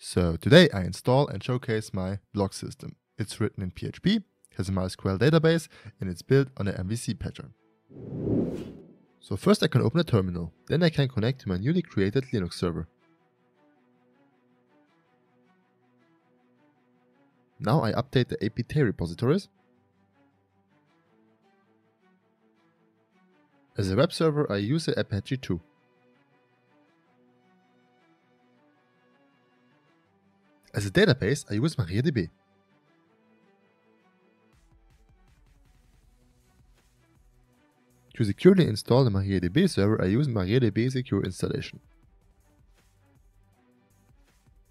So today I install and showcase my blog system. It's written in PHP, has a MySQL database, and it's built on an MVC pattern. So first I can open a terminal, then I can connect to my newly created Linux server. Now I update the apt repositories. As a web server I use the Apache 2. As a database I use MariaDB. To securely install the MariaDB server I use MariaDB Secure Installation.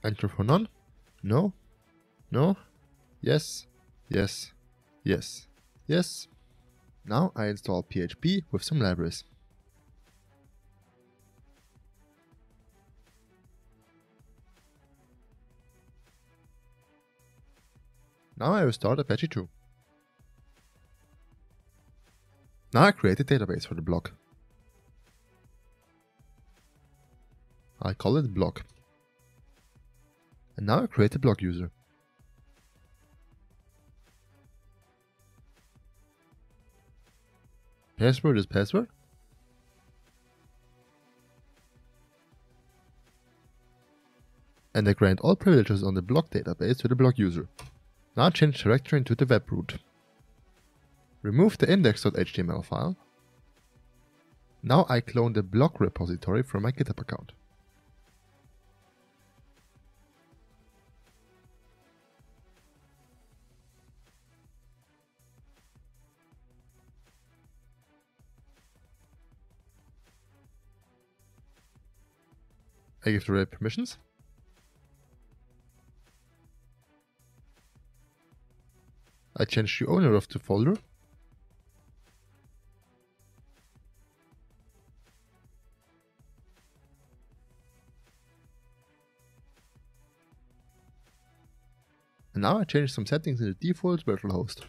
Enter for none. No. No. Yes. Yes. Yes. Yes. Now I install PHP with some libraries. Now I restart Apache 2. Now I create a database for the blog. I call it blog. And now I create a blog user. Password is password. And I grant all privileges on the blog database to the blog user. Now change directory into the web root. Remove the index.html file. Now I clone the blog repository from my GitHub account. I give the right permissions. I change the owner of the folder. And now I change some settings in the default virtual host.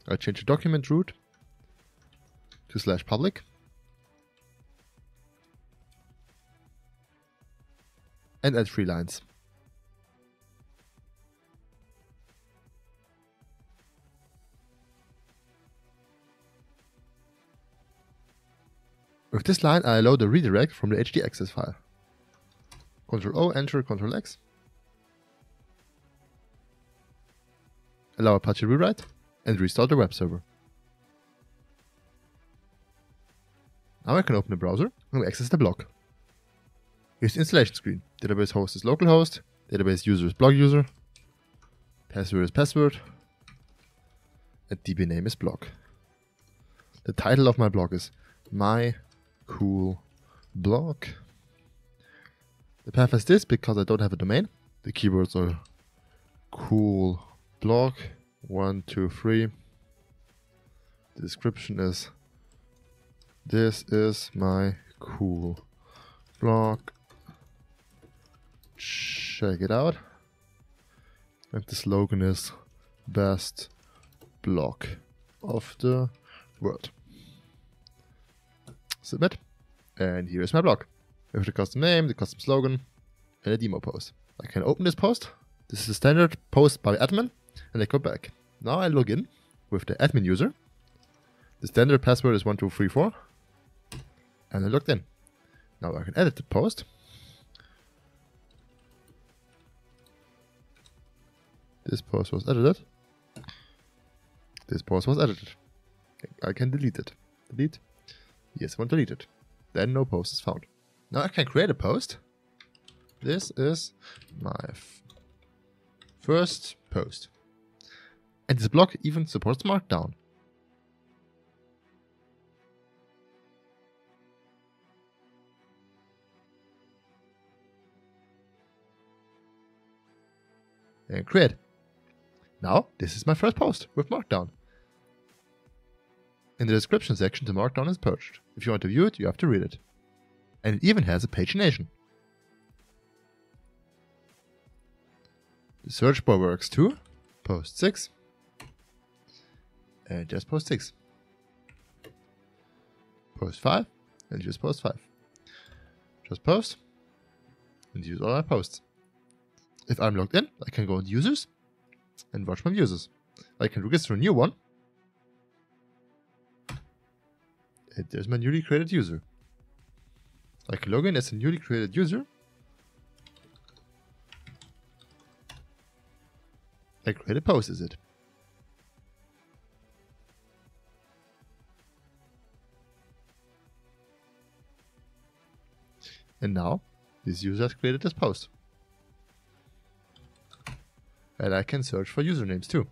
I change the document root to /public. And add 3 lines. With this line I allow the redirect from the htaccess file. Ctrl O, enter, Ctrl X. Allow Apache rewrite and restart the web server. Now I can open the browser and access the blog. Here's the installation screen. Database host is localhost, database user is blog user, password is password, and DB name is blog. The title of my blog is My Cool Blog. The path is this because I don't have a domain. The keywords are cool blog 1, 2, 3. The description is this is my cool blog. Check it out. And the slogan is best blog of the world. Submit. And here is my blog. With the custom name, the custom slogan, and a demo post. I can open this post. This is a standard post by admin. And I go back. Now I log in with the admin user. The standard password is 1234. And I logged in. Now I can edit the post. This post was edited. This post was edited. I can delete it. Delete. Yes, I want to delete it. Then no post is found. Now I can create a post. This is my first post. And this blog even supports Markdown. And create. Now, this is my first post with Markdown. In the description section, the Markdown is purged. If you want to view it, you have to read it. And it even has a pagination. The search bar works too. Post 6. And just post 6. Post 5. And just post 5. Just post. and use all my posts. If I'm logged in, I can go into users and watch my users. I can register a new one. And there's my newly created user. I can log in as a newly created user. I create a post as it. And now, this user has created this post. And I can search for usernames too.